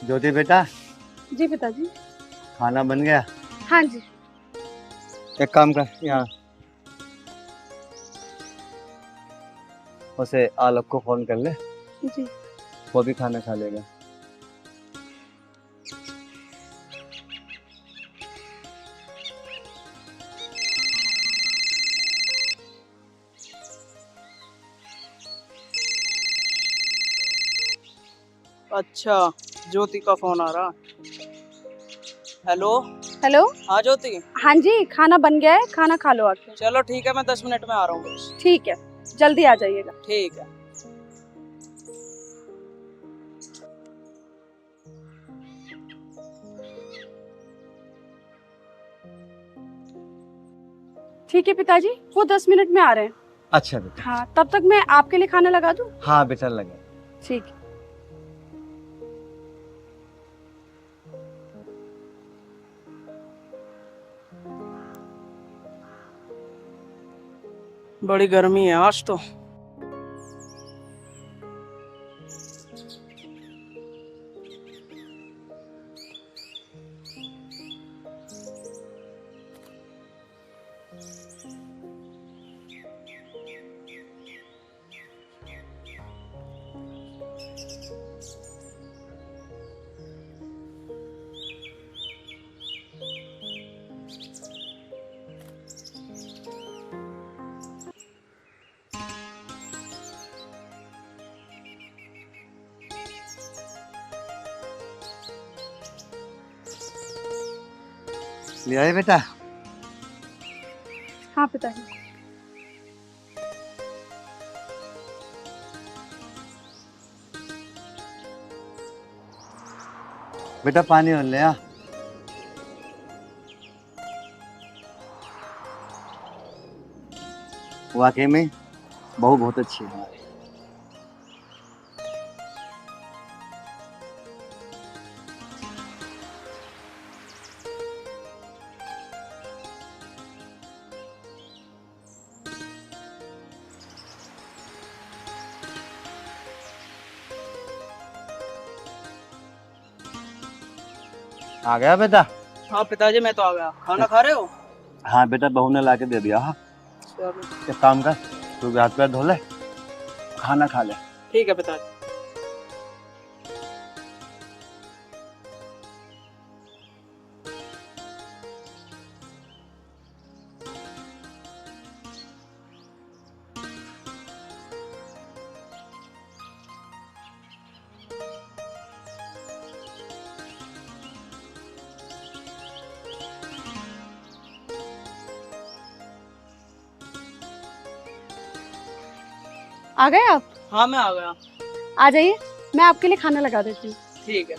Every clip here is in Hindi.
ज्योति बेटा, जी पिताजी। खाना बन गया। हाँ जी। एक काम कर, यहाँ उसे आलोक को फोन कर ले, जी। वो भी खाना खा लेगा। अच्छा, ज्योति का फोन आ रहा। हेलो। हेलो। हाँ ज्योति। हाँ जी, खाना बन गया है, खाना खा लो आके। चलो ठीक है, मैं 10 मिनट में आ रहा हूँ बस। ठीक है, जल्दी आ जाइएगा। ठीक है। ठीक है पिताजी, वो 10 मिनट में आ रहे हैं। अच्छा बेटा। हाँ, तब तक मैं आपके लिए खाना लगा दूँ? हाँ बेटा, लगे। ठीक है। बड़ी गर्मी है आज तो। ले आए बेटा? हाँ पिताजी। बेटा पानी और ले आ। वाकई में बहू बहुत अच्छी है हमारी। आ गया बेटा? हाँ पिताजी, मैं तो आ गया। खाना खा रहे हो? हाँ बेटा, बहू ने ला के दे दिया। हाँ, चलो एक काम कर, तू भी हाथ पैर धो ले, खाना खा ले। ठीक है पिताजी। आ गए आप? हाँ मैं आ गया। आ जाइए, मैं आपके लिए खाना लगा देती हूँ। ठीक है।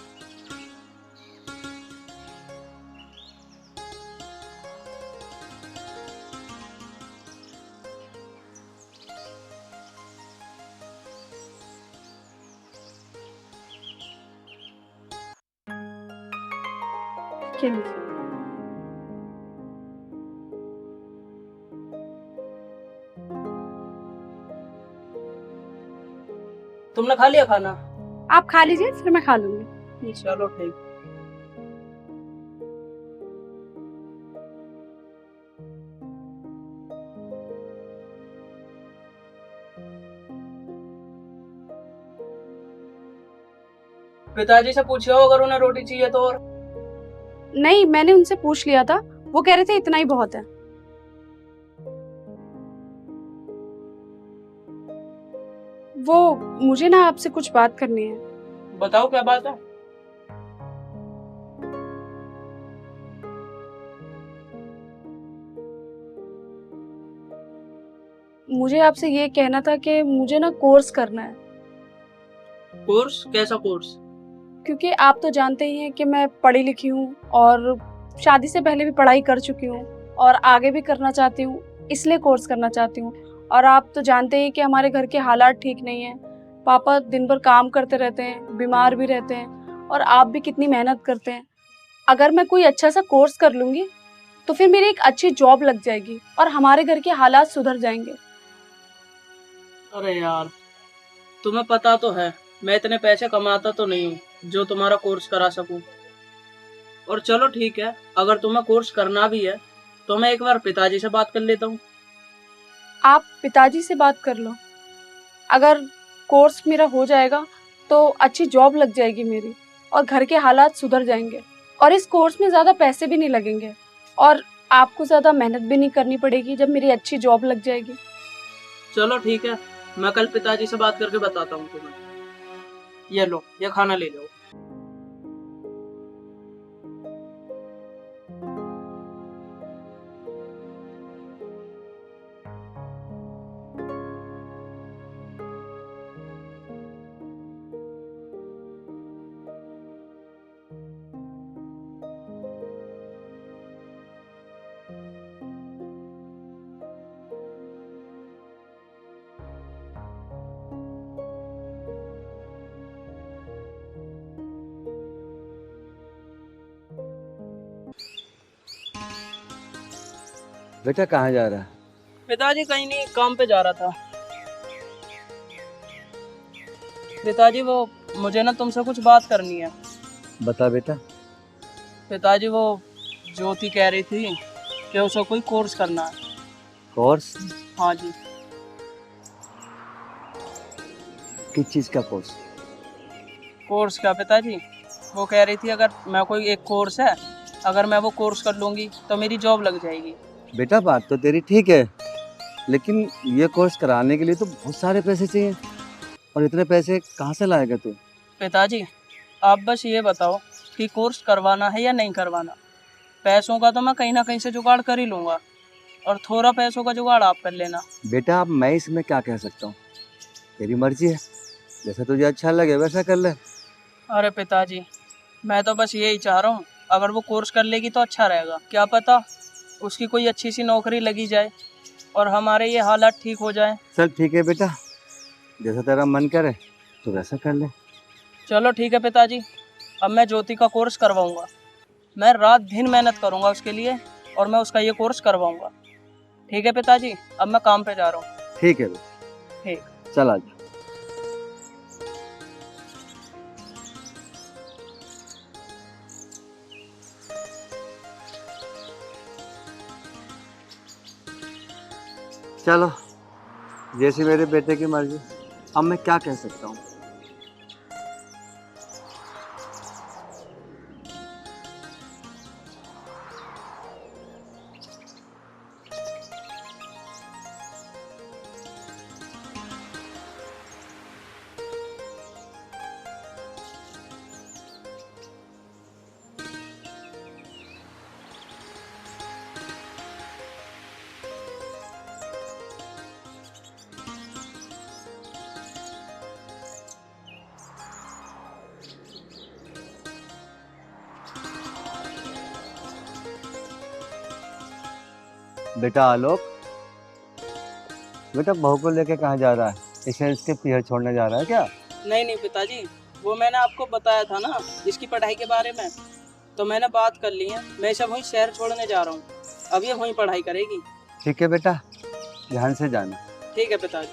क्यों? तुमने खा लिया खाना? आप खा लीजिए, फिर मैं खा लूंगी। चलो ठीक। पिताजी से पूछो अगर उन्हें रोटी चाहिए तो। और नहीं, मैंने उनसे पूछ लिया था, वो कह रहे थे इतना ही बहुत है। वो मुझे ना आपसे कुछ बात करनी है। बताओ क्या बात है। मुझे आपसे ये कहना था कि मुझे ना कोर्स करना है। कोर्स? कैसा कोर्स? क्योंकि आप तो जानते ही हैं कि मैं पढ़ी लिखी हूँ और शादी से पहले भी पढ़ाई कर चुकी हूँ और आगे भी करना चाहती हूँ, इसलिए कोर्स करना चाहती हूँ। और आप तो जानते ही कि हमारे घर के हालात ठीक नहीं हैं। पापा दिन भर काम करते रहते हैं, बीमार भी रहते हैं, और आप भी कितनी मेहनत करते हैं। अगर मैं कोई अच्छा सा कोर्स कर लूँगी तो फिर मेरी एक अच्छी जॉब लग जाएगी और हमारे घर के हालात सुधर जाएंगे। अरे यार, तुम्हें पता तो है मैं इतने पैसे कमाता तो नहीं हूँ। जो तुम्हारा कोर्स करा सकूं। और चलो ठीक है, अगर तुम्हें कोर्स करना भी है तो मैं एक बार पिताजी से बात कर लेता हूँ। आप पिताजी से बात कर लो। अगर कोर्स मेरा हो जाएगा तो अच्छी जॉब लग जाएगी मेरी और घर के हालात सुधर जाएंगे और इस कोर्स में ज़्यादा पैसे भी नहीं लगेंगे और आपको ज़्यादा मेहनत भी नहीं करनी पड़ेगी जब मेरी अच्छी जॉब लग जाएगी। चलो ठीक है, मैं कल पिताजी से बात करके बताता हूँ तुम्हें। ये लो, ये खाना ले लो। बेटा कहाँ जा रहा है? पिताजी कहीं नहीं, काम पे जा रहा था। पिताजी वो मुझे ना तुमसे कुछ बात करनी है। बता बेटा। पिताजी वो ज्योति कह रही थी कि उसे कोई कोर्स करना है। कोर्स? हाँ जी। किस चीज़ का कोर्स? कोर्स क्या पिताजी, वो कह रही थी अगर मैं कोई एक कोर्स है, अगर मैं वो कोर्स कर लूँगी तो मेरी जॉब लग जाएगी। बेटा बात तो तेरी ठीक है, लेकिन ये कोर्स कराने के लिए तो बहुत सारे पैसे चाहिए और इतने पैसे कहाँ से लाएगा तू? पिताजी आप बस ये बताओ कि कोर्स करवाना है या नहीं करवाना। पैसों का तो मैं कहीं ना कहीं से जुगाड़ कर ही लूँगा और थोड़ा पैसों का जुगाड़ आप कर लेना। बेटा अब मैं इसमें क्या कह सकता हूँ, तेरी मर्जी है, जैसा तुझे अच्छा लगे वैसा कर ले। अरे पिताजी मैं तो बस यही चाह रहा हूँ, अगर वो कोर्स कर लेगी तो अच्छा रहेगा। क्या पता उसकी कोई अच्छी सी नौकरी लगी जाए और हमारे ये हालात ठीक हो जाए। चल ठीक है बेटा, जैसा तेरा मन करे तो वैसा कर ले। चलो ठीक है पिताजी, अब मैं ज्योति का कोर्स करवाऊँगा। मैं रात दिन मेहनत करूँगा उसके लिए और मैं उसका ये कोर्स करवाऊँगा। ठीक है पिताजी, अब मैं काम पे जा रहा हूँ। ठीक है बेटा, ठीक। चल आजा। चलो जैसी मेरे बेटे की मर्जी, अब मैं क्या कह सकता हूँ। बेटा आलोक, बेटा बहू को लेके कहाँ जा रहा है? इसे इसके पीहर छोड़ने जा रहा है क्या? नहीं पिताजी, वो मैंने आपको बताया था ना इसकी पढ़ाई के बारे में, तो मैंने बात कर ली है। मैं इसे वहीं शहर छोड़ने जा रहा हूँ, अब ये वहीं पढ़ाई करेगी। ठीक है बेटा, ध्यान से जाना। ठीक है पिताजी।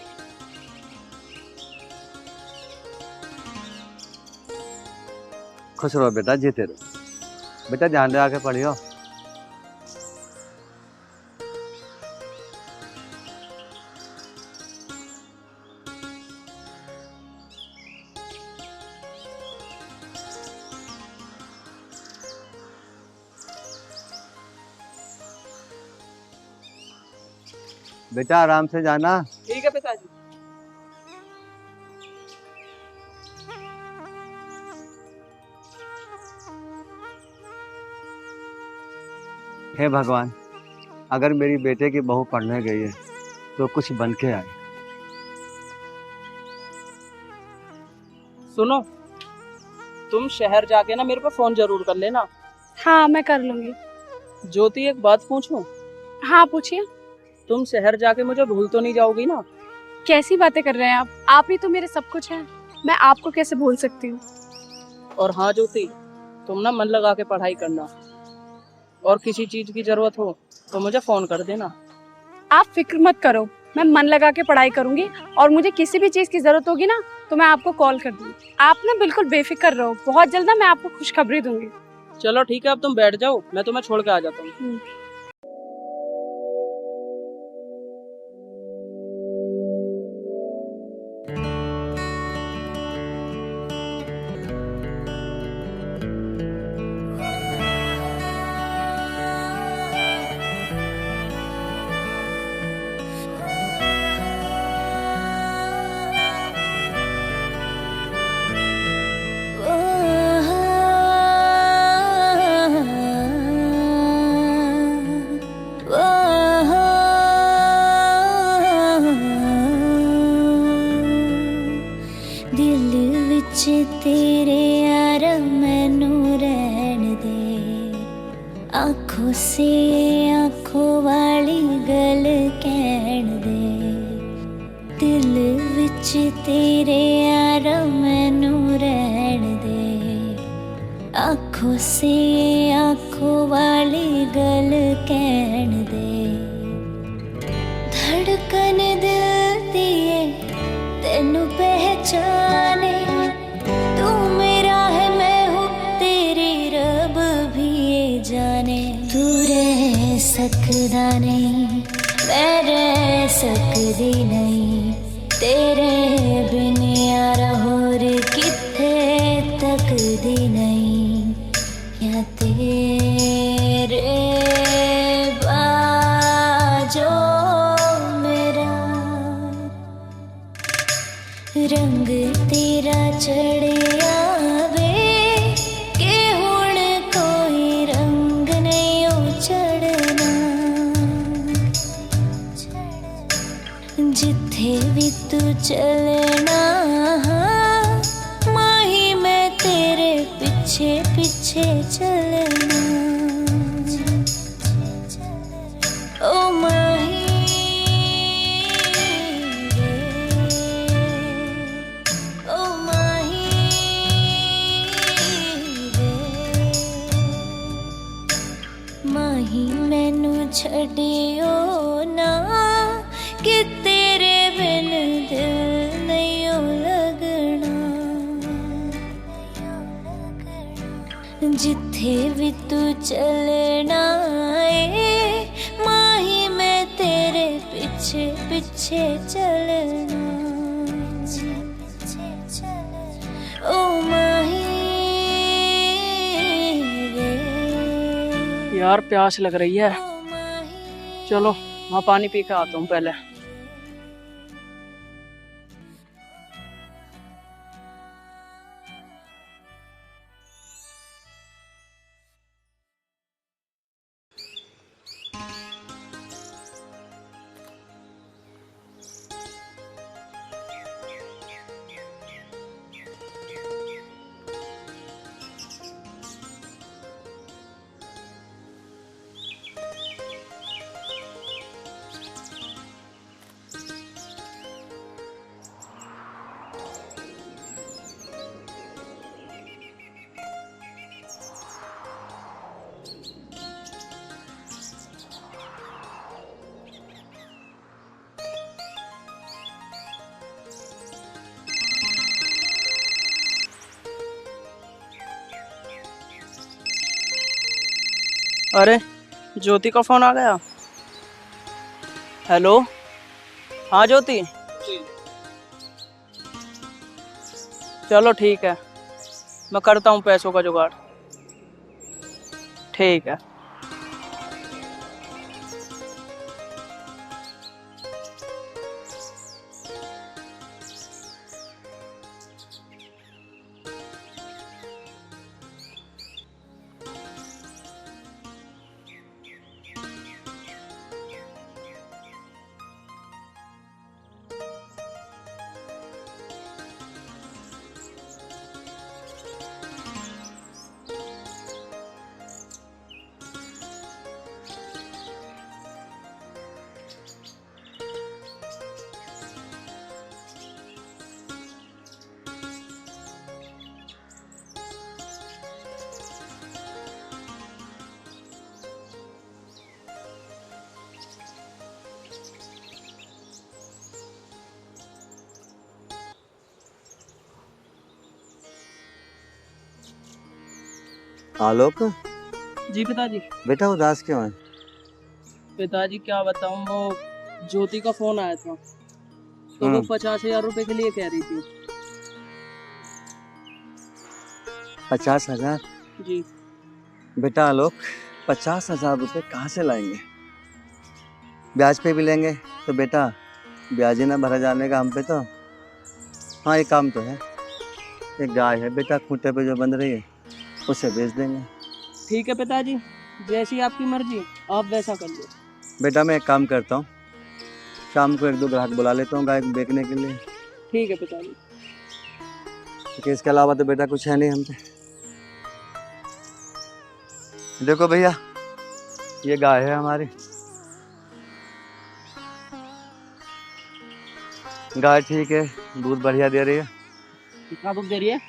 खुश रहो बेटा, जीते रहो। बेटा ध्यान से आके पढ़ियो। बेटा आराम से जाना। ठीक है पिताजी। हे भगवान, अगर मेरी बेटे की बहू पढ़ने गई है तो कुछ बन के आए। सुनो, तुम शहर जाके ना मेरे पे फोन जरूर कर लेना। हाँ मैं कर लूँगी। ज्योति एक बात पूछूं? हाँ पूछिए। तुम शहर जाके मुझे भूल तो नहीं जाओगी ना? कैसी बातें कर रहे हैं आप ही तो मेरे सब कुछ हैं, मैं आपको कैसे भूल सकती हूँ। और हाँ ज्योति, तुम ना मन लगा के पढ़ाई करना और किसी चीज की जरूरत हो तो मुझे फोन कर देना। आप फिक्र मत करो, मैं मन लगा के पढ़ाई करूंगी और मुझे किसी भी चीज़ की ज़रूरत होगी ना तो मैं आपको कॉल कर दूंगी। आप ना बिल्कुल बेफिक्र रहो, बहुत जल्द ना मैं आपको खुशखबरी दूंगी। चलो ठीक है, अब तुम बैठ जाओ, मैं तुम्हें छोड़ के आ जाता हूँ। दिल विच तेरे यार मैनू रहन दे, आँखों से आँखों वाली गल कहन दे। दिल विच तेरे यार मैनू रहन दे, आँखों से आँखों वाली गल कहन दे। धड़कन दिल दिए तेनू पहचाने, तू मेरा है मैं हूँ तेरी, रब भी ये जाने। तू रह सकदा नहीं, मैं रह सकदी नहीं, तेरे बिन यार होर किथे तकदी नहीं। या तेरे बाजो मेरा रंग तेरा चढ़िया वे, के हुण कोई रंग नहीं चढ़ना। जिथे भी तू चलना, माही मैं तेरे पीछे पीछे चलना। ओ माही ओ माही माही मैनू छड़ियो ना, कि तेरे बिन दिल नहीं लगना। जिथे भी तू चलना ए, माही मैं तेरे पीछे पीछे चलना। ओ माही रे, यार प्यास लग रही है, ओ माही। चलो वहाँ पानी पी के आता हूँ पहले। अरे ज्योति का फोन आ गया। हेलो, हाँ ज्योति, चलो ठीक है, मैं करता हूँ पैसों का जुगाड़। ठीक है। आलोक, जी पिताजी। बेटा उदास क्यों है? पिताजी क्या बताऊं, वो ज्योति का फोन आया था तो वो 50,000 रुपए के लिए कह रही थी। 50,000? जी। बेटा आलोक, 50,000 रुपये कहाँ से लाएंगे? ब्याज पे भी लेंगे तो बेटा ब्याज ही ना भरा जाने का हम पे तो। हाँ एक काम तो है, एक गाय है बेटा खूंटे पे जो बंध रही है, उसे बेच देंगे। ठीक है पिताजी, जैसी आपकी मर्जी, आप वैसा कर लो। बेटा मैं एक काम करता हूँ, शाम को 1-2 ग्राहक बुला लेता हूँ गाय बेचने के लिए। ठीक है पिताजी। क्योंकि इसके अलावा तो बेटा कुछ है नहीं हम पे। देखो भैया, ये गाय है हमारी। गाय ठीक है, दूध बढ़िया दे रही है। कितना दूध दे रही है?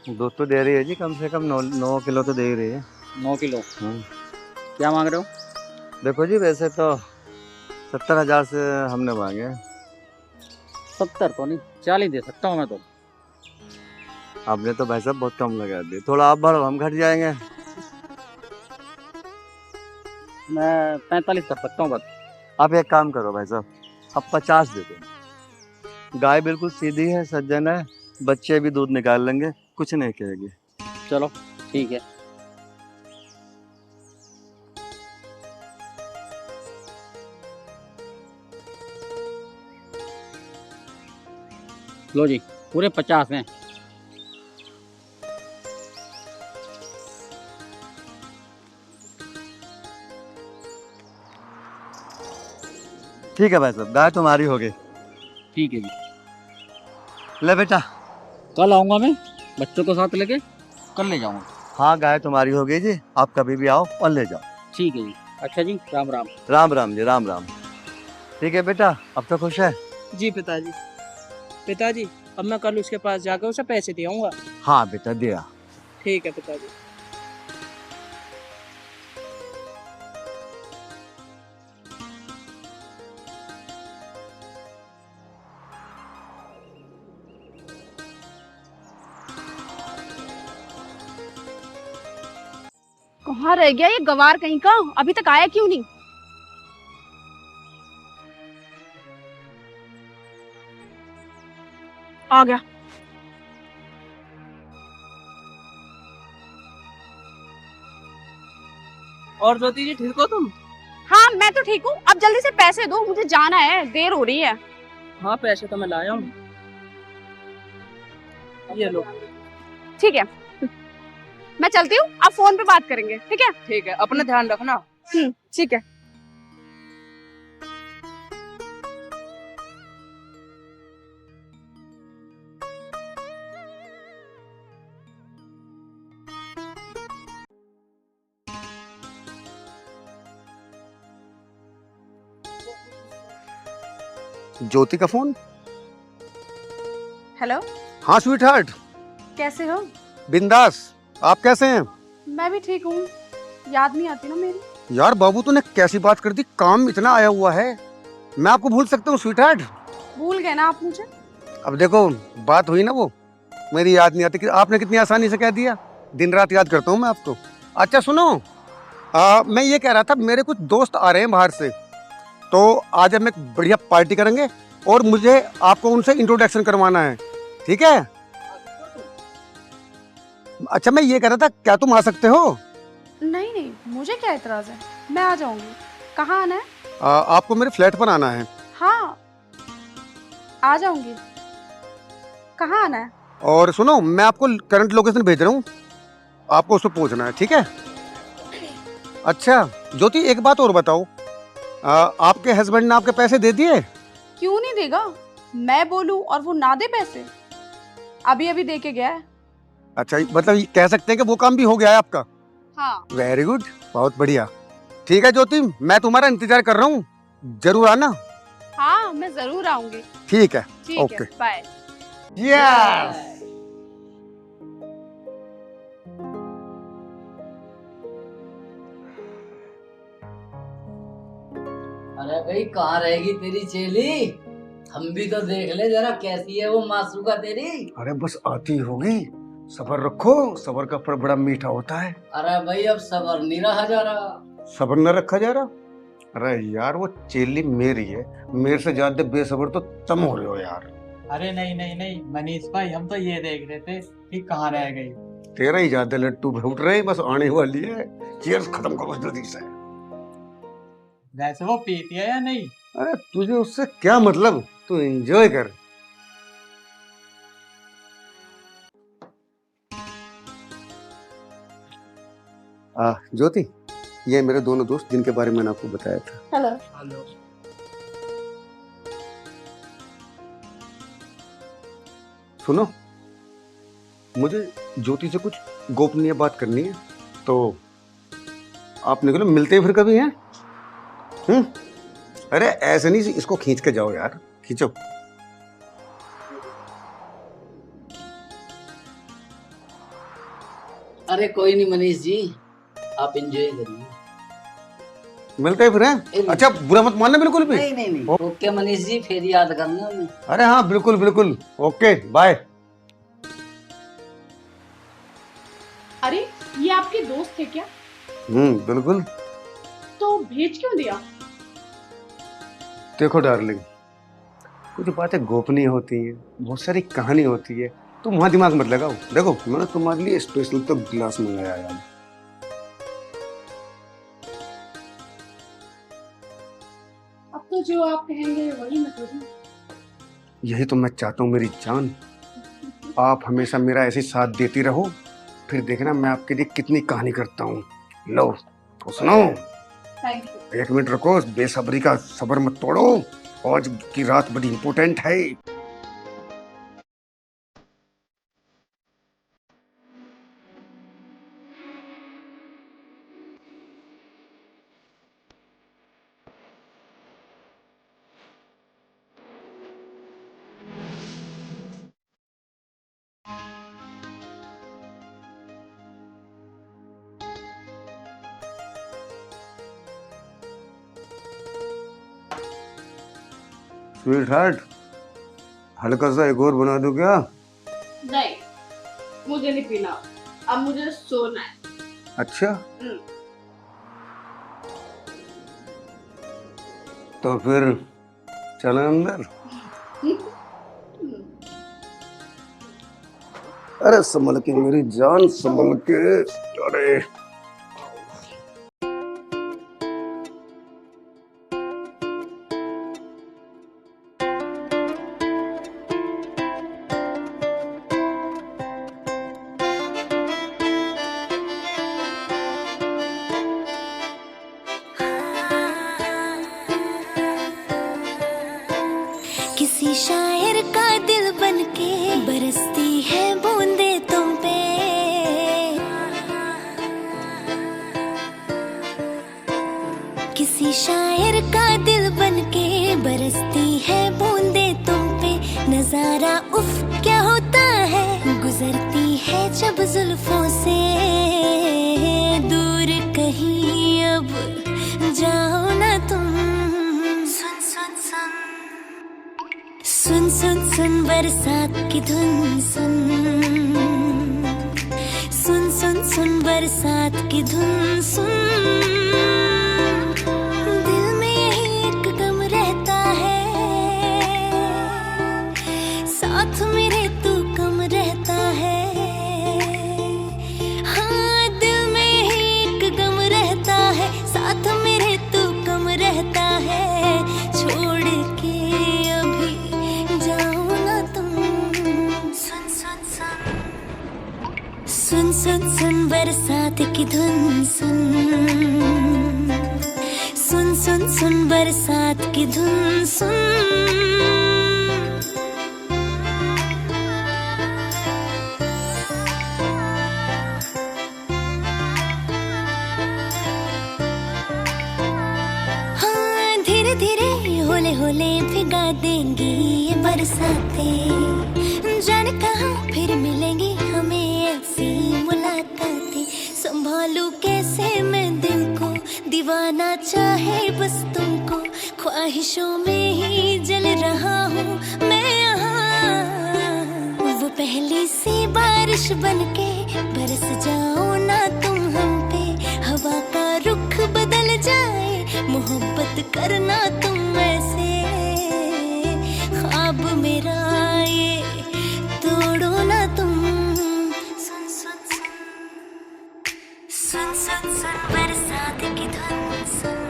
दूध तो दे रही है जी, कम से कम 9 किलो तो दे ही रही है। 9 किलो। क्या मांग रहे हो? देखो जी, वैसे तो 70,000 से हमने मांगे। 70 तो नहीं, 40 दे सकता हूँ मैं तो। आपने तो भाई साहब बहुत कम लगा दिए, थोड़ा आप बढ़ो, हम घट जाएंगे। मैं 45 कर सकता हूँ बस। आप एक काम करो भाई साहब, अब 50 दे दो। गाय बिल्कुल सीधी है, सज्जन है, बच्चे भी दूध निकाल लेंगे, कुछ नहीं कहेगी। चलो ठीक है। लो जी, पूरे 50 हैं। ठीक है भाई साहब, गाय तुम्हारी हो गई। ठीक है जी। ले बेटा। कल आऊँगा मैं, बच्चों को साथ लेके कल ले जाऊँगा। हाँ गाय तुम्हारी हो गई जी, आप कभी भी आओ और ले जाओ। ठीक है जी। अच्छा जी, राम राम। राम राम जी, राम राम। ठीक है बेटा, अब तो खुश है? जी पिताजी। पिताजी, अब मैं कल उसके पास जाकर उसे पैसे दे आऊँगा। हाँ बेटा दिया। ठीक है पिताजी। कहाँ रह गया ये गवार कहीं का, अभी तक आया क्यों नहीं? आ गया। और ज्योति जी ठीक हो तुम? हाँ मैं तो ठीक हूँ, अब जल्दी से पैसे दो, मुझे जाना है, देर हो रही है। हाँ पैसे तो मैं लाया हूँ, ये लो। ठीक है, मैं चलती हूँ, आप फोन पे बात करेंगे, ठीक है? ठीक है, अपना ध्यान रखना। ठीक है। ज्योति का फोन। हेलो, हाँ स्वीट हार्ट, कैसे हो? बिंदास। आप कैसे हैं? मैं भी ठीक हूँ, याद नहीं आती ना मेरी? यार बाबू तूने कैसी बात कर दी, काम इतना आया हुआ है, मैं आपको भूल सकता हूँ स्वीट हार्ट? भूल गए ना आप मुझे? अब देखो बात हुई ना, वो मेरी याद नहीं आती कि आपने कितनी आसानी से कह दिया। दिन रात याद करता हूँ मैं आपको। अच्छा सुनो, मैं ये कह रहा था, मेरे कुछ दोस्त आ रहे हैं बाहर से, तो आज हम एक बढ़िया पार्टी करेंगे और मुझे आपको उनसे इंट्रोडक्शन करवाना है, ठीक है? अच्छा मैं ये कह रहा था, क्या तुम आ सकते हो? नहीं नहीं, मुझे क्या एतराज है, मैं आ जाऊंगी। कहाँ आना है? आपको मेरे फ्लैट पर आना है। हाँ आ जाऊंगी। कहाँ आना है? और सुनो, मैं आपको करंट लोकेशन भेज रहा हूँ, आपको उस पर पहुँचना है, ठीक है? अच्छा ज्योति एक बात और बताओ, आपके हस्बैंड ने आपके पैसे दे दिए? क्यों नहीं देगा, मैं बोलूं और वो ना दे पैसे? अभी अभी दे के गया है। अच्छा मतलब ये कह सकते हैं कि वो काम भी हो गया है आपका? हाँ। वेरी गुड, बहुत बढ़िया। ठीक है ज्योति, मैं तुम्हारा इंतजार कर रहा हूँ, जरूर आना। हाँ मैं जरूर आऊंगी। ठीक है, ठीक ओके। है, बाय। यस। अरे भाई कहाँ रहेगी तेरी चेली, हम भी तो देख ले जरा कैसी है वो मासूका तेरी। अरे बस आती होगी, सबर रखो, सबर का फल बड़ा मीठा होता है। अरे भाई अब सबर नहीं रहा जा रहा। सबर न रखा जा रहा? अरे यार वो चेली मेरी है, मेरे से ज्यादा बेसबर तो तुम हो रहे हो यार। अरे नहीं नहीं नहीं मनीष भाई, हम तो ये देख रहे थे कि कहाँ रह गई। तेरा ही ज्यादा लट्टू फूट रहे, बस आने वाली है। चीयर्स खत्म करो जल्दी से। वैसे वो पीती है या नहीं? अरे तुझे उससे क्या मतलब, तू एंजॉय कर। ज्योति, ये मेरे दोनों दोस्त जिनके बारे में मैंने आपको बताया था। हेलो। हेलो। सुनो, मुझे ज्योति से कुछ गोपनीय बात करनी है, तो आप निकलो, मिलते हैं फिर कभी हैं? अरे ऐसे नहीं, इसको खींच के जाओ यार, खींचो। अरे कोई नहीं मनीष जी, आप एंजॉय करिए। मिलते हैं फिर हैं? अच्छा बुरा मत मानना बिल्कुल भी। नहीं नहीं नहीं, ओके मनीष जी, फिर याद करना हमें। अरे हाँ बिल्कुल बिल्कुल, ओके बाय। अरे ये आपके दोस्त थे क्या? बिल्कुल। तो भेज क्यों दिया? देखो डार्लिंग, कुछ बातें गोपनीय होती हैं, बहुत सारी कहानी होती है, तुम वहां दिमाग मत लगाओ। देखो मैंने तुम्हारे लिए स्पेशल तो गिलास मंगाया यार। अब तो जो आप कहेंगे वही मैं करूँ। यही तो मैं चाहता हूँ मेरी जान, आप हमेशा मेरा ऐसे साथ देती रहो, फिर देखना मैं आपके लिए कितनी कहानी करता हूँ। लो तो सुनो। Thank you. 1 मिनट रुको, बेसब्री का सबर मत तोड़ो, आज की रात बड़ी इंपॉर्टेंट है। स्वीट हार्ट, हल्का सा एक और बना दूं क्या? नहीं, मुझे नहीं पीना, अब मुझे सोना है। अच्छा तो फिर चलो अंदर। अरे संभल के मेरी जान, संभल के। अरे किसी शायर का दिल बनके बरसती है बूंदे तुम पे। किसी शायर का दिल बनके बरसती है बूंदे तुम पे। नजारा उफ क्या होता है, गुजरती है जब जुल्फों से। दूर कहीं अब जाओ ना तुम। सुन सुन सुन सुन सुन सुन बरसात की धुन सुन। सुन सुन सुन बरसात की धुन सुन। दिल में यही एक गम रहता है, साथ मेरे तू कम रहता है। हाँ दिल में यही एक गम रहता है, साथ मेरे तू कम रहता है। छोड़ के अभी जाओ ना तुम। सुन सुन सुन सुन सुन सुन बरसात की धुन सुन। सुन सुन सुन बरसात की धुन सुन। हाँ धीरे धीरे होले होले भिगा देंगी ये बरसातें। जाने कहाँ फिर मिलेंगी हमें ऐसी मुलाकातें। संभालूं कैसे मैं दिल को, दीवाना चाहे बस तुमको। ख्वाहिशों में ही जल रहा हूँ मैं यहाँ। वो पहली सी बारिश बनके बरस जाओ ना तुम हम पे, हवा का रुख बदल जाए, मोहब्बत करना तुम ऐसे, ख्वाब मेरा ये तोड़ो ना तुम। सुन सुन सुन सुन सुन सुन बरसात की धुन सुन।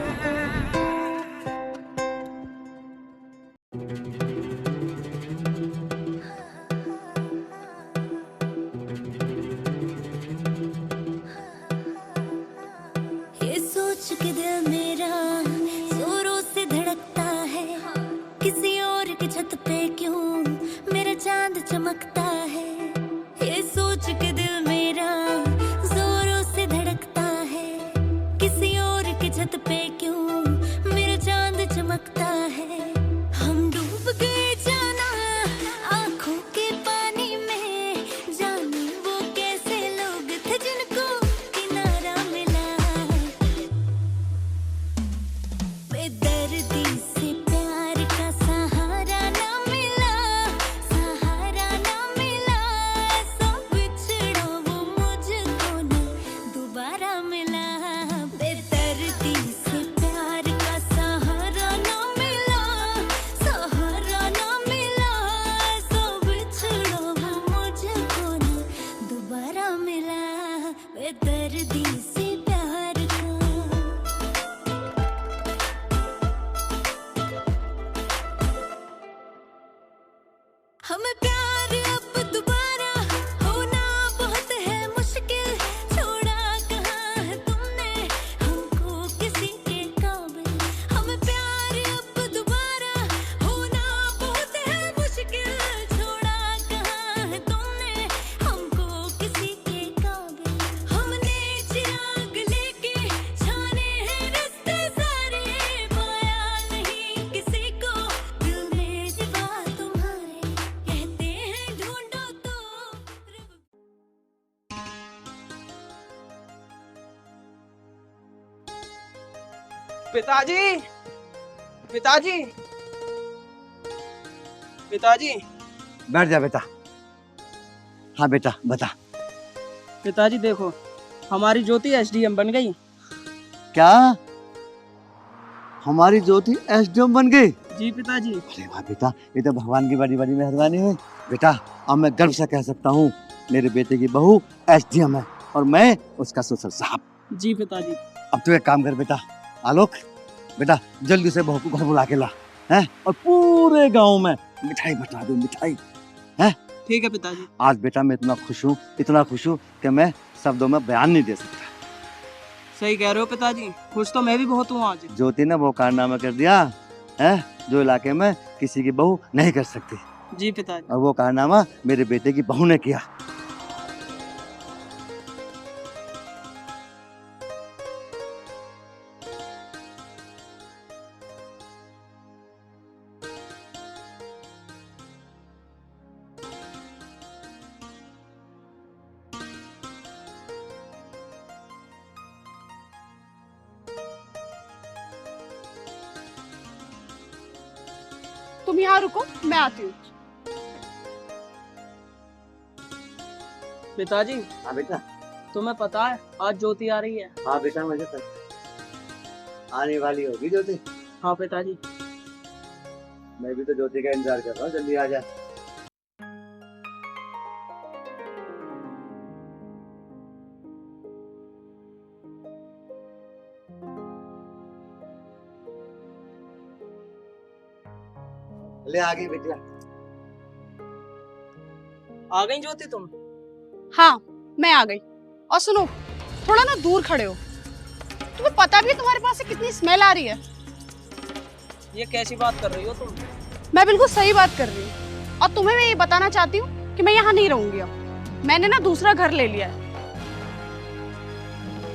ये सोच के दिल मेरा जोरों से धड़कता है, किसी और की छत पे क्यों मेरा चांद चमकता है। ये सोच के दिल मेरा जोरों से धड़कता है, किसी और की छत पे क्यों मेरा चांद चमकता है। हम डूब गए जाना आंखों के पानी में, जाने वो कैसे लोग थे जिनको किनारा मिला। बेदर्दी से प्यार का सहारा ना मिला, सहारा ना मिला, ऐसा बिछड़ा वो मुझको ना दोबारा मिला। बेदर्दी से प्यार का सहारा ना मिला, सहारा ना मिला, ऐसा बिछड़ा वो मुझको ना दोबारा मिला। बेदर्दी से प्यार का। हमें प्यार अब दोबारा होना बहुत है मुश्किल, छोड़ा कहाँ है तुमने हमको किसी के काबिल। हमें प्यार अब दोबारा होना बहुत है मुश्किल, छोड़ा कहाँ है तुमने हमको किसी के काबिल। हमने चिराग लेके छाने हैं रास्ते सारे, पाया नहीं किसी को दिल में सिवा तुम्हारे, कहते हैं ढूंढो तो पिताजी, पिताजी, पिताजी, बैठ जा बेटा। हाँ बेटा बता। पिताजी देखो हमारी ज्योति एसडीएम बन गई। क्या हमारी ज्योति एसडीएम बन गई? जी पिताजी। अरे वाह बेटा, ये तो भगवान की बड़ी बड़ी मेहरबानी है बेटा। अब मैं गर्व से कह सकता हूँ मेरे बेटे की बहू एसडीएम है और मैं उसका ससुर साहब। जी पिताजी। अब तो एक काम कर बेटा, आलोक बेटा जल्दी से बहू को घर बुला के ला, हैं, और पूरे गांव में मिठाई बटा दो, मिठाई। ठीक है पिताजी। आज बेटा मैं इतना खुश हूँ कि मैं शब्दों में बयान नहीं दे सकता। सही कह रहे हो पिताजी, खुश तो मैं भी बहुत हूँ आज। ज्योति ने वो कारनामा कर दिया है जो इलाके में किसी की बहू नहीं कर सकती, जी पिताजी। और वो कारनामा मेरे बेटे की बहू ने किया। तुम यहाँ रुको, मैं आती हूँ। पिताजी हाँ बेटा। तुम्हें पता है आज ज्योति आ रही है? हाँ बेटा मुझे पता, आने वाली होगी ज्योति। हाँ पिताजी। मैं भी तो ज्योति का इंतजार कर रहा हूँ, जल्दी आ जाए। ले आ गई बेटिया। आ गई ज्योति तुम? हाँ मैं आ गई। और सुनो, थोड़ा ना दूर खड़े हो, तुम्हें पता भी है तुम्हारे पास से कितनी स्मेल आ रही है। ये कैसी बात कर रही हो तुम? मैं बिल्कुल सही बात कर रही हूँ, और तुम्हें मैं ये बताना चाहती हूँ कि मैं यहाँ नहीं रहूंगी। अब मैंने ना दूसरा घर ले लिया है,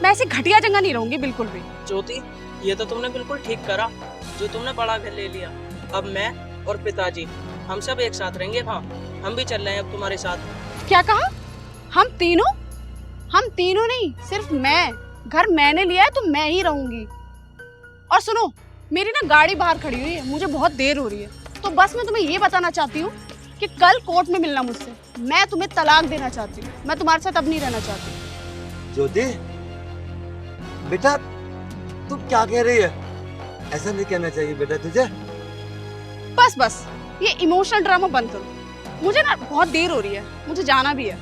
मैं ऐसी घटिया जगह नहीं रहूंगी बिल्कुल भी। ज्योति ये तो तुमने बिल्कुल ठीक करा जो तुमने बड़ा घर ले लिया। अब मैं और पिताजी हम सब एक साथ रहेंगे। हाँ हम भी चल रहे हैं अब तुम्हारे साथ। क्या कहा? हम तीनों? हम तीनों नहीं, सिर्फ मैं। घर मैंने लिया है तो मैं ही रहूंगी। और सुनो, मेरी ना गाड़ी बाहर खड़ी हुई है, मुझे बहुत देर हो रही है, तो बस मैं तुम्हें ये बताना चाहती हूँ कि कल कोर्ट में मिलना मुझसे। मैं तुम्हें तलाक देना चाहती हूँ, मैं तुम्हारे साथ अब नहीं रहना चाहती। ज्योति बेटा तू क्या कह रही है? ऐसा नहीं कहना चाहिए बेटा तुझे। बस बस ये इमोशनल ड्रामा बंद करो, मुझे ना बहुत देर हो रही है, मुझे जाना भी है।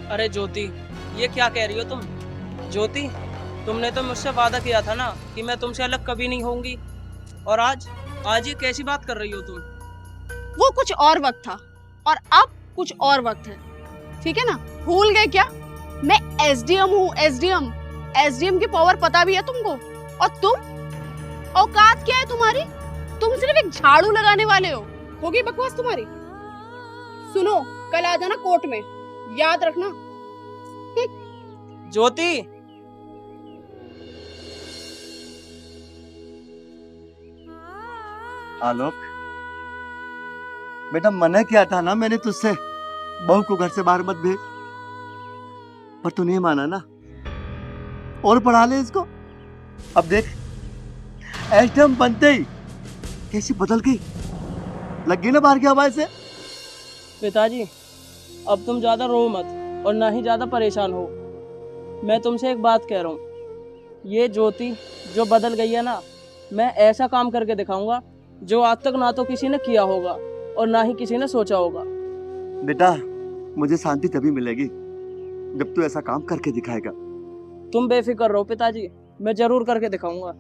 अरे ज्योति, ये क्या कह रही हो तुम? ज्योति, तुमने तो मुझसे वादा किया था ना कि मैं तुमसे अलग कभी नहीं होंगी, और आज ये कैसी बात कर रही हो तुम? वो कुछ और वक्त था और अब कुछ और वक्त है, ठीक है ना? भूल गए क्या? मैं एसडीएम हूँ, एसडीएम। एसडीएम की पावर पता भी है तुमको। और तुम, औकात क्या है तुम्हारी? तुम सिर्फ एक झाड़ू लगाने वाले हो। होगी बकवास तुम्हारी। सुनो, कल आ जाना कोर्ट में, याद रखना। ज्योति, आलोक बेटा मना किया था ना मैंने तुझसे, बहू को घर से बाहर मत भेज, पर तू नहीं माना ना। और पढ़ा ले इसको। अब देख एसडीएम बनते ही कैसी बदल गई, लग गई ना बाहर की हवा से। पिताजी अब तुम ज्यादा रो मत और ना ही ज्यादा परेशान हो। मैं तुमसे एक बात कह रहा हूँ, ये ज्योति जो बदल गई है ना, मैं ऐसा काम करके दिखाऊंगा जो आज तक ना तो किसी ने किया होगा और ना ही किसी ने सोचा होगा। बेटा मुझे शांति तभी मिलेगी जब तू ऐसा काम करके दिखाएगा। तुम बेफिक्र रहो पिताजी, मैं जरूर करके दिखाऊंगा।